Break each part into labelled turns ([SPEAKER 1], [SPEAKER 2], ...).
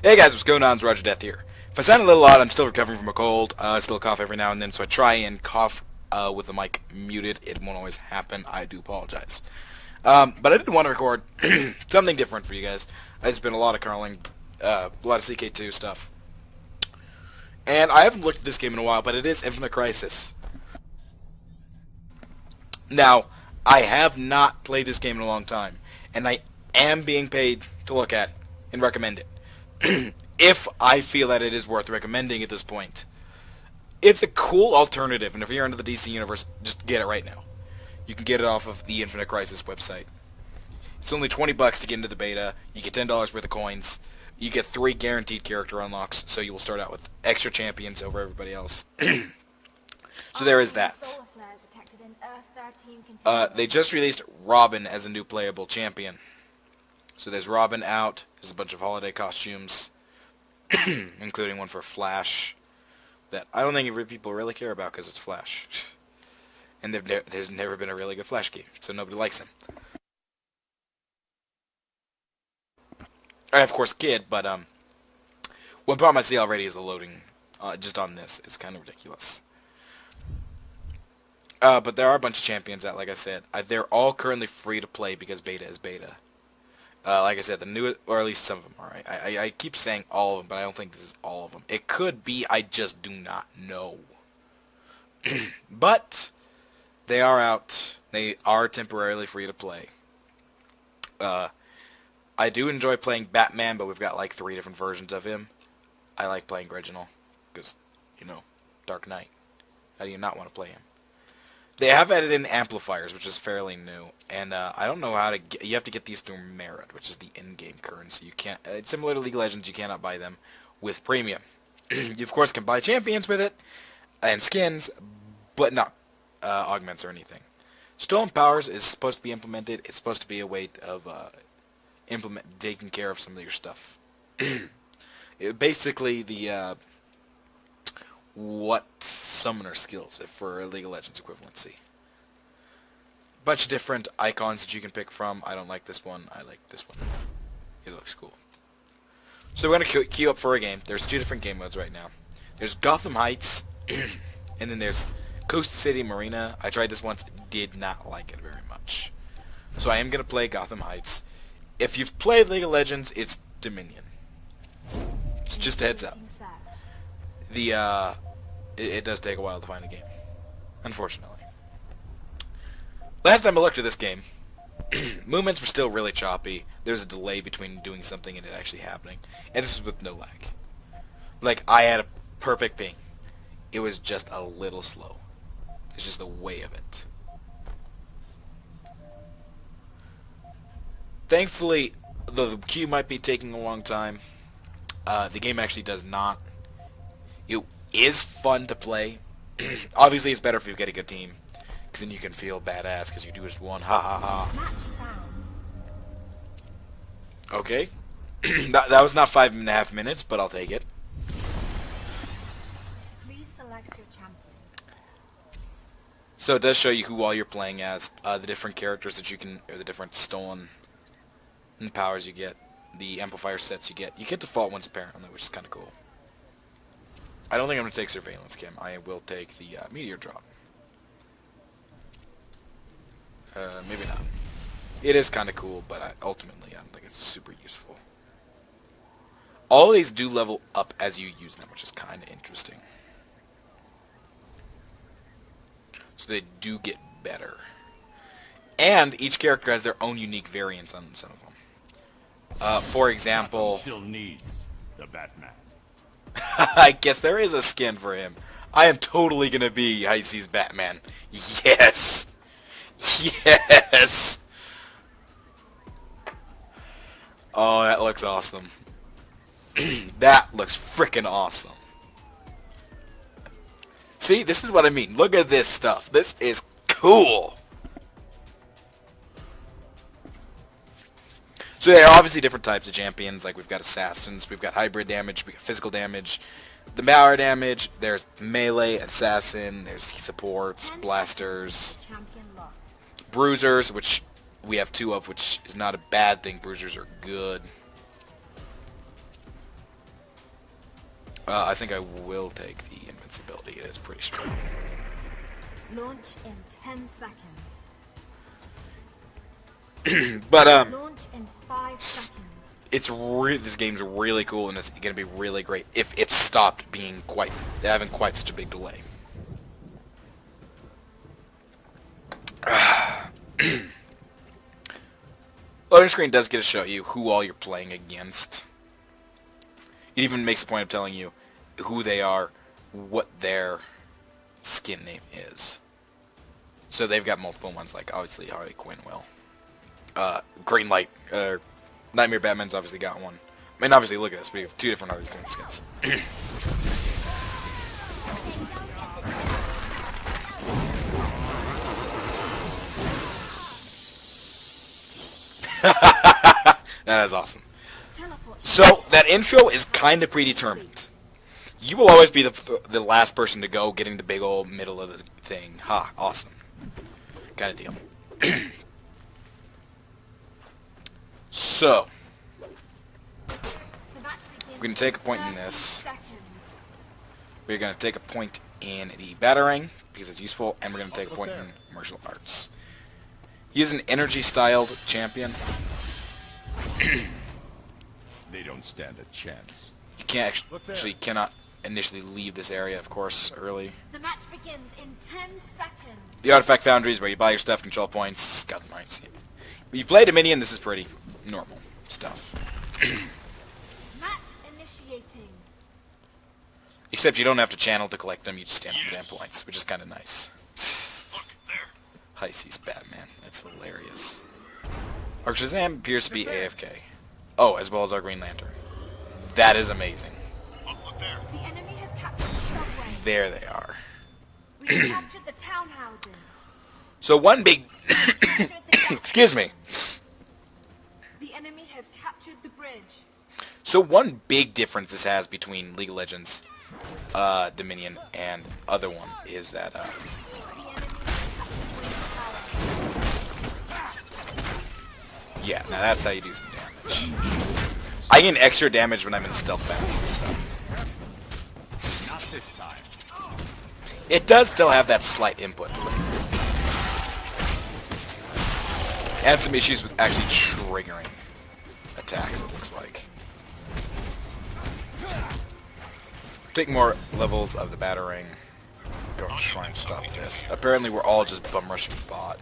[SPEAKER 1] Hey guys, what's going on? It's RogerDeath here. If I sound a little odd, I'm still recovering from a cold. I still cough every now and then, so I try and cough with the mic muted. It won't always happen. I do apologize. But I did want to record something different for you guys. It's been a lot of curling, a lot of CK2 stuff. And I haven't looked at this game in a while, but it is Infinite Crisis. Now, I have not played this game in a long time, and I am being paid to look at and recommend it. If I feel that it is worth recommending at this point. It's a cool alternative, and if you're into the DC universe, just get it right now. You can get it off of the Infinite Crisis website. It's only $20 to get into the beta. You get $10 worth of coins. You get 3 guaranteed character unlocks, so you will start out with extra champions over everybody else. So there is that. They just released Robin as a new playable champion. So there's Robin out. There's a bunch of holiday costumes, including one for Flash that I don't think people really care about because it's Flash. And there's never been a really good Flash game, so nobody likes him. And of course Kid, but one problem I see already is the loading just on this. It's kind of ridiculous. But there are a bunch of champions out, like I said. They're all currently free to play because beta is beta. Like I said, the new, or at least some of them are. I keep saying all of them, but I don't think this is all of them. It could be, I just do not know. But they are out. They are temporarily free to play. I do enjoy playing Batman, but we've got like 3 different versions of him. I like playing Reginald, because, you know, Dark Knight. How do you not want to play him? They have added in amplifiers, which is fairly new, and I don't know how to get. You have to get these through merit, which is the in-game currency. You can't. It's similar to League of Legends. You cannot buy them with premium. You of course can buy champions with it and skins, but not augments or anything. Stolen Powers is supposed to be implemented. It's supposed to be a way of taking care of some of your stuff. Basically, the what summoner skills for a League of Legends equivalency. Bunch of different icons that you can pick from. I don't like this one. I like this one. It looks cool. So we're going to queue up for a game. There's 2 different game modes right now. There's Gotham Heights, and then there's Coast City Marina. I tried this once. Did not like it very much. So I am going to play Gotham Heights. If you've played League of Legends, it's Dominion. It's just a heads up. It does take a while to find a game, unfortunately. Last time I looked at this game, movements were still really choppy. There was a delay between doing something and it actually happening, and this was with no lag. Like, I had a perfect ping. It was just a little slow. It's just the way of it. Thankfully, though the queue might be taking a long time, the game actually does not. It is fun to play. Obviously, it's better if you get a good team, because then you can feel badass because you do just one. Ha ha ha. Okay. that was not 5.5 minutes, but I'll take it.
[SPEAKER 2] Please select your champion.
[SPEAKER 1] So it does show you who all you're playing as, the different characters that you can, or the different stolen powers you get, the amplifier sets you get. You get default ones apparently, which is kind of cool. I don't think I'm going to take Surveillance Chem. I will take the Meteor Drop. Maybe not. It is kind of cool, but ultimately I don't think it's super useful. All these do level up as you use them, which is kind of interesting. So they do get better. And each character has their own unique variants on some of them. For example...
[SPEAKER 3] Still needs the Batman.
[SPEAKER 1] I guess there is a skin for him. I am totally gonna be Icy's Batman. Yes! Yes! Oh, that looks awesome. That looks frickin' awesome. See, this is what I mean. Look at this stuff. This is cool. So there are obviously different types of champions, like we've got assassins, we've got hybrid damage, we got physical damage, the power damage, there's melee, assassin, there's supports, blasters, bruisers, which we have 2 of, which is not a bad thing. Bruisers are good. I think I will take the invincibility. It is pretty strong.
[SPEAKER 2] Launch in 10 seconds.
[SPEAKER 1] But
[SPEAKER 2] Launch in 5 seconds.
[SPEAKER 1] this game's really cool, and it's gonna be really great if it stopped being having quite such a big delay. Loading screen does get to show you who all you're playing against. It even makes a point of telling you who they are, what their skin name is. So they've got multiple ones, like obviously Harley Quinn will. Green Light, Nightmare Batman's obviously got one. I mean, obviously, look at this. We have 2 different Harley Quinn skins. That is awesome. So, that intro is kind of predetermined. You will always be the last person to go, getting the big old middle of the thing. Ha, awesome. Kind of deal. So, we're going to take a point in this. We're going to take a point in the battering, because it's useful, and we're going to take a point in martial arts. He is an energy-styled champion.
[SPEAKER 3] They don't stand a chance.
[SPEAKER 1] You can't actually cannot initially leave this area, of course, early.
[SPEAKER 2] The match begins in 10 seconds.
[SPEAKER 1] The artifact foundries, where you buy your stuff, control points, got the points. When you play Dominion, this is pretty normal stuff.
[SPEAKER 2] Match initiating.
[SPEAKER 1] Except you don't have to channel to collect them, you just stand for the damn points, which is kind of nice. High seas Batman, that's hilarious. Our Shazam appears to be AFK. Oh, as well as our Green Lantern. That is amazing.
[SPEAKER 2] The enemy has captured the subway.
[SPEAKER 1] There they are.
[SPEAKER 2] We have captured the townhouses.
[SPEAKER 1] So one big...
[SPEAKER 2] Captured the
[SPEAKER 1] Excuse me.
[SPEAKER 2] The enemy has captured the bridge.
[SPEAKER 1] So one big difference this has between League of Legends, Dominion, and other one is that,
[SPEAKER 2] The enemy has captured Wayne Tower.
[SPEAKER 1] yeah, now that's how you do some damage. I get extra damage when I'm in stealth bounces, so...
[SPEAKER 3] Not this time.
[SPEAKER 1] It does still have that slight input. And some issues with actually triggering attacks, it looks like. Take more levels of the battering. Go and try and stop this. Apparently we're all just bum rushing bot.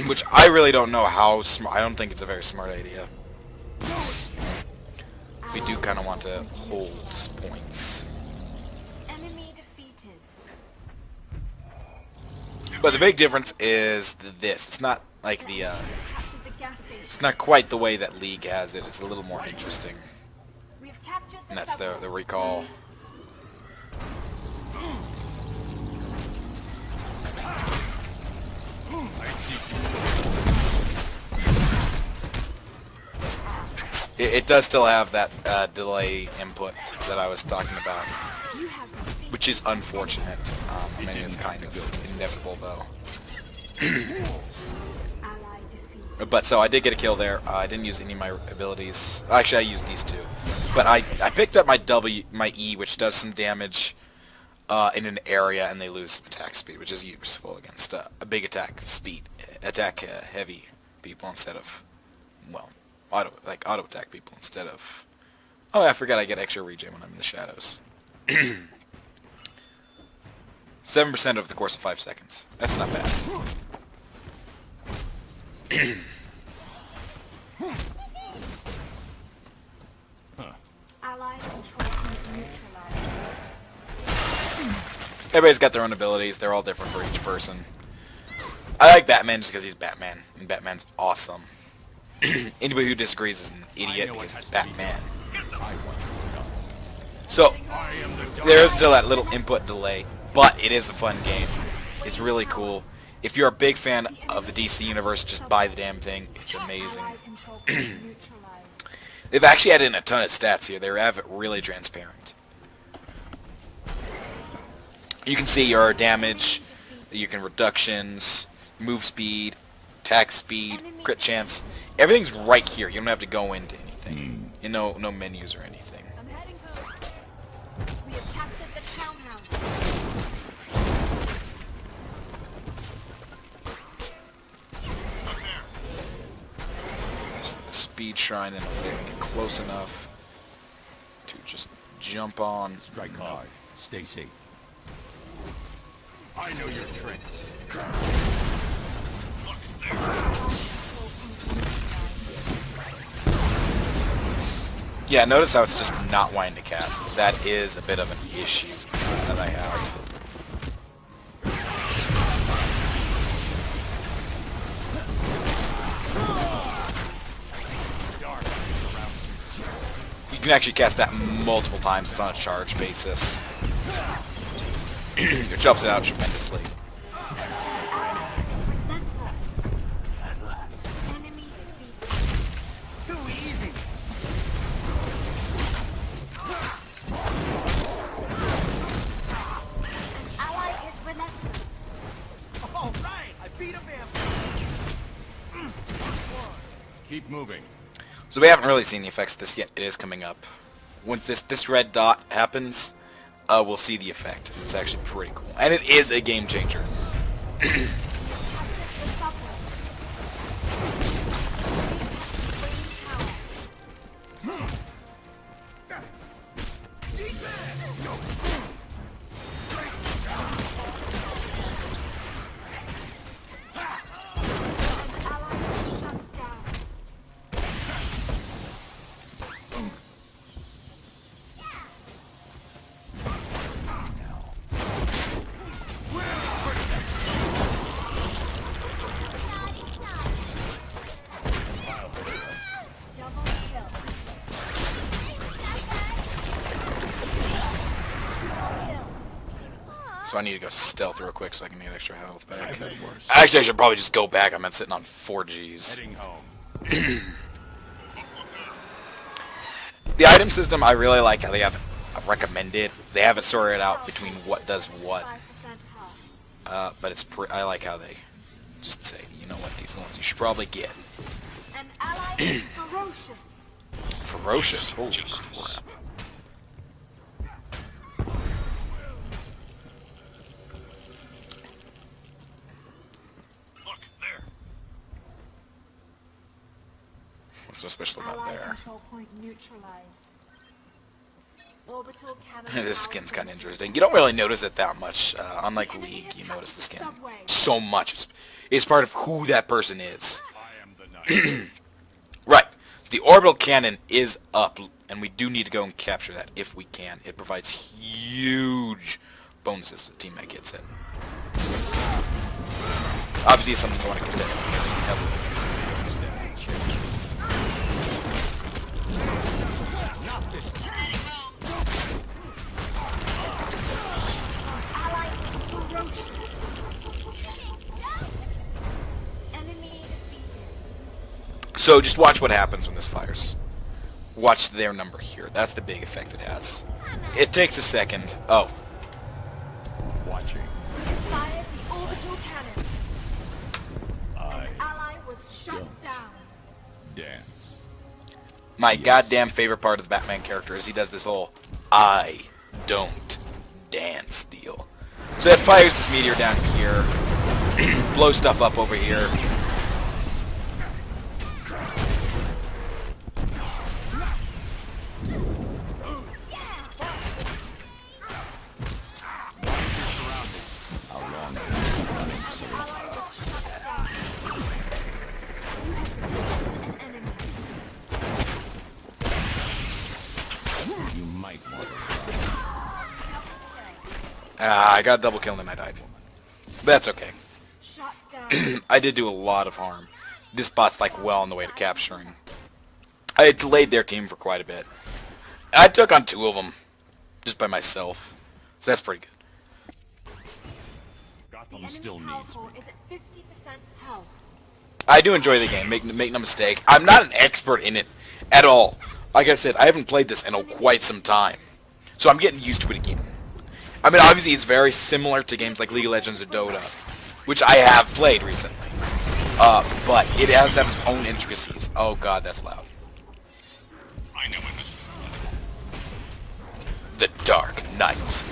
[SPEAKER 1] Which I really don't know how smart. I don't think it's a very smart idea. We do kind of want to hold points.
[SPEAKER 2] Enemy defeated.
[SPEAKER 1] But the big difference is this. It's not like the,
[SPEAKER 2] Has captured the gas station.
[SPEAKER 1] it's not quite the way that League has it. It's a little more interesting.
[SPEAKER 2] We have captured the
[SPEAKER 1] And that's
[SPEAKER 2] subway.
[SPEAKER 1] the recall.
[SPEAKER 3] I see
[SPEAKER 1] It does still have that delay input that I was talking about,
[SPEAKER 2] You have defeated.
[SPEAKER 1] which is unfortunate. I mean, it's kind of inevitable, though.
[SPEAKER 2] Ally defeated.
[SPEAKER 1] But so I did get a kill there. I didn't use any of my abilities. Actually, I used these 2. But I picked up my E, which does some damage in an area, and they lose some attack speed, which is useful against a big attack heavy people instead of, well, auto attack people instead of. Oh, I forgot I get extra regen when I'm in the shadows. 7% over the course of 5 seconds. That's not bad.
[SPEAKER 2] Ally control neutralized.
[SPEAKER 1] Everybody's got their own abilities. They're all different for each person. I like Batman just because he's Batman, and Batman's awesome. Anybody who disagrees is an idiot because it's Batman. So, there is still that little input delay, but it is a fun game. It's really cool. If you're a big fan of the DC universe, just buy the damn thing. It's amazing.
[SPEAKER 2] Ally control neutralized.
[SPEAKER 1] They've actually added in a ton of stats here. They have it really transparent. You can see your damage, you can reductions, move speed, attack speed, crit chance. Everything's right here. You don't have to go into anything. You know, no menus or anything.
[SPEAKER 2] I'm heading home.
[SPEAKER 1] speed shrine, and hopefully I can get close enough to just jump on.
[SPEAKER 3] Strike hard. Stay safe. I know your tricks.
[SPEAKER 1] Yeah, notice how it's just not wanting to cast. That is a bit of an issue that I have. You can actually cast that multiple times. It's on a charge basis. It helps it out tremendously.
[SPEAKER 2] Enemy defeated.
[SPEAKER 4] Too easy.
[SPEAKER 2] Ally is relentless.
[SPEAKER 4] All right, I beat a vampire.
[SPEAKER 3] Keep moving.
[SPEAKER 1] So we haven't really seen the effects of this yet. It is coming up. Once this red dot happens, we'll see the effect. It's actually pretty cool. And it is a game changer.
[SPEAKER 2] Captured the subway. Wayne Tower. An ally is shut down. Double kill.
[SPEAKER 1] So I need to go stealth real quick so I can get extra health back.
[SPEAKER 3] I've had worse.
[SPEAKER 1] Actually, I should probably just go back. I'm sitting on 4 Gs.
[SPEAKER 3] Heading home.
[SPEAKER 1] The item system, I really like how they have it recommended. They have it sorted out between what does what.
[SPEAKER 2] 5% health.
[SPEAKER 1] But it's I like how they just say, you know what, these are the ones you should probably get.
[SPEAKER 2] An ally is ferocious.
[SPEAKER 1] Ferocious. Holy crap.
[SPEAKER 3] Look there.
[SPEAKER 1] What's so special about
[SPEAKER 2] Ally
[SPEAKER 1] there?
[SPEAKER 2] control point neutralized. Orbital cannon.
[SPEAKER 1] This skin's kind of interesting. You don't really notice it that much. Unlike League, you notice the skin so much. It's part of who that person is.
[SPEAKER 3] I am the knight.
[SPEAKER 1] Right. The orbital cannon is up, and we do need to go and capture that if we can. It provides huge bonuses to the team that gets it. Obviously, it's something you want to contest heavily.
[SPEAKER 3] Stand a chance. Not this time.
[SPEAKER 2] Ally is ferocious. Enemy defeated.
[SPEAKER 1] So just watch what happens when this fires. Watch their number here. That's the big effect it has. It takes a second. Oh.
[SPEAKER 3] Watching.
[SPEAKER 2] Fired the orbital cannon.
[SPEAKER 3] I
[SPEAKER 2] Ally was shut
[SPEAKER 3] Don't.
[SPEAKER 2] down.
[SPEAKER 3] dance.
[SPEAKER 1] My
[SPEAKER 3] Yes.
[SPEAKER 1] goddamn favorite part of the Batman character is he does this whole I don't dance deal. So it fires this meteor down here, blows stuff up over here.
[SPEAKER 3] How long can you keep running, silly?
[SPEAKER 2] Ally was shut down. You have defeated an enemy.
[SPEAKER 3] You might want to
[SPEAKER 1] I got a double kill and then I died. That's okay.
[SPEAKER 2] Shut down.
[SPEAKER 1] I did do a lot of harm. This bot's like well on the way to capturing. I had delayed their team for quite a bit. I took on 2 of them just by myself. So that's pretty good.
[SPEAKER 2] The
[SPEAKER 3] Gotham
[SPEAKER 2] enemy
[SPEAKER 3] still
[SPEAKER 2] power
[SPEAKER 3] needs
[SPEAKER 2] core
[SPEAKER 3] me.
[SPEAKER 2] is at 50% health.
[SPEAKER 1] I do enjoy the game, make no mistake. I'm not an expert in it at all. Like I said, I haven't played this in quite some time. So I'm getting used to it again. I mean, obviously it's very similar to games like League of Legends or Dota, which I have played recently. But it has to have its own intricacies. Oh god, that's loud.
[SPEAKER 3] I know it.
[SPEAKER 1] The Dark Knight.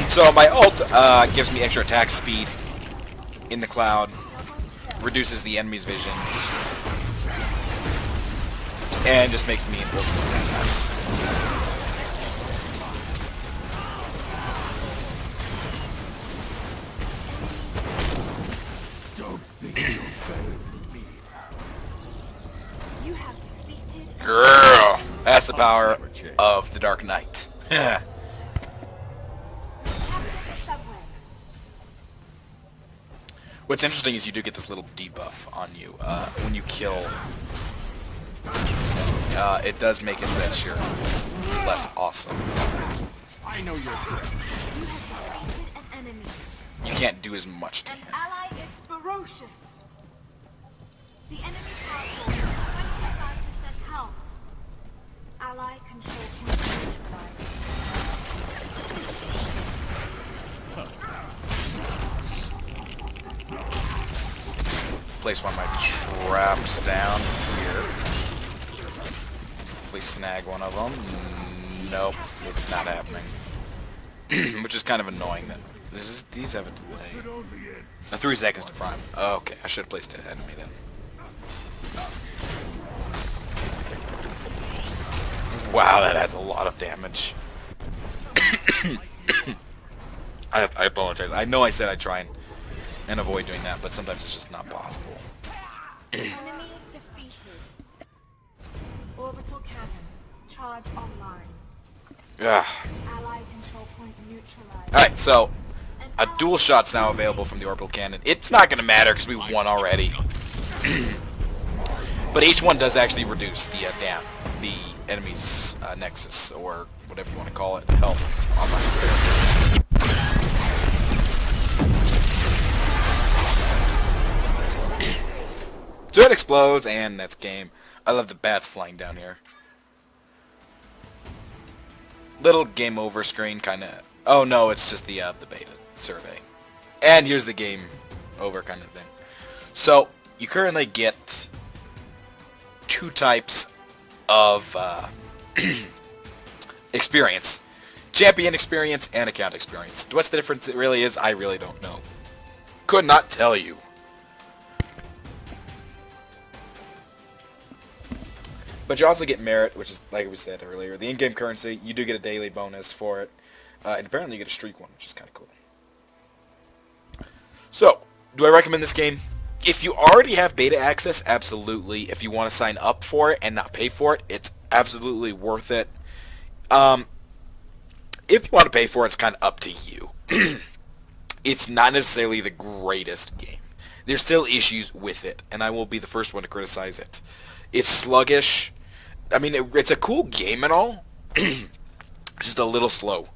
[SPEAKER 1] So my ult gives me extra attack speed in the cloud, reduces the enemy's vision. and just makes me an ultimate badass.
[SPEAKER 2] You have defeated
[SPEAKER 1] Girl, that's the power of the Dark Knight.
[SPEAKER 2] captured the subway.
[SPEAKER 1] What's interesting is you do get this little debuff on you when you kill. It does make it so that you're less awesome.
[SPEAKER 3] I know your trick.
[SPEAKER 2] You have defeated an enemy.
[SPEAKER 1] You can't do as much to
[SPEAKER 2] An
[SPEAKER 1] him.
[SPEAKER 2] ally is ferocious. The enemy power is 25% health. Ally control point neutralized.
[SPEAKER 1] Place one of my traps down here. Hopefully snag one of them. Nope, it's not happening. Which is kind of annoying that these have a delay. 3 seconds to prime. Okay, I should have placed an enemy then. Wow, that adds a lot of damage. I apologize. I know I said I'd try and avoid doing that, but sometimes it's just not possible.
[SPEAKER 2] Enemy defeated. Orbital cannon. Charge online.
[SPEAKER 1] Ugh.
[SPEAKER 2] Ally control point neutralized.
[SPEAKER 1] Alright, so
[SPEAKER 2] An
[SPEAKER 1] a
[SPEAKER 2] ally
[SPEAKER 1] dual shot's now available from the orbital cannon. It's not going to matter because we won already. But each one does actually reduce the the enemy's nexus, or whatever you want to call it, health on my So it explodes, and that's game. I love the bats flying down here. Little game over screen, kind of. Oh no, it's just the beta survey. And here's the game over kind of thing. So you currently get 2 types of experience: champion experience and account experience. What's the difference? It really is. I really don't know. Could not tell you. But you also get merit, which is, like we said earlier, the in-game currency. You do get a daily bonus for it. And apparently you get a streak one, which is kind of cool. So, do I recommend this game? If you already have beta access, absolutely. If you want to sign up for it and not pay for it, it's absolutely worth it. If you want to pay for it, it's kind of up to you. It's not necessarily the greatest game. There's still issues with it, and I will be the first one to criticize it. It's sluggish. I mean, it's a cool game and all. Just a little slow.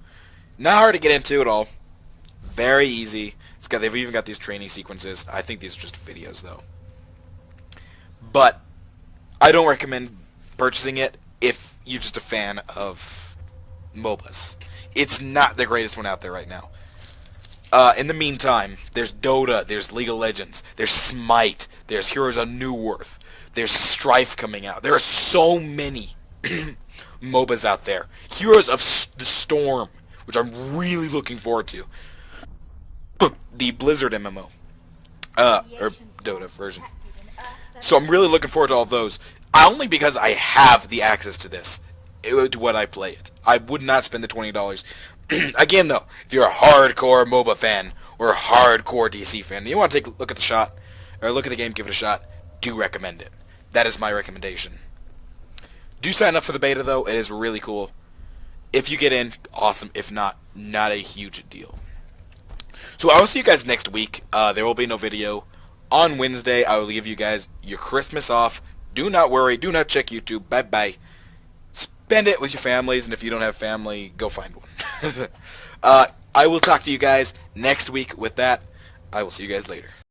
[SPEAKER 1] Not hard to get into at all. Very easy. They've even got these training sequences. I think these are just videos, though. But I don't recommend purchasing it if you're just a fan of MOBAs. It's not the greatest one out there right now. In the meantime, there's Dota, there's League of Legends, there's Smite, there's Heroes of New Worth, there's Strife coming out. There are so many MOBAs out there. Heroes of the Storm, which I'm really looking forward to. The Blizzard MMO. Or Dota version. So I'm really looking forward to all those. Only because I have the access to this. To what I play it. I would not spend the $20. Again, though, if you're a hardcore MOBA fan or a hardcore DC fan, and you want to take a look at the shot, or look at the game, give it a shot, do recommend it. That is my recommendation. Do sign up for the beta, though. It is really cool. If you get in, awesome. If not, not a huge deal. So I will see you guys next week. There will be no video. On Wednesday, I will give you guys your Christmas off. Do not worry. Do not check YouTube. Bye-bye. Spend it with your families, and if you don't have family, go find one. I will talk to you guys next week with that. I will see you guys later.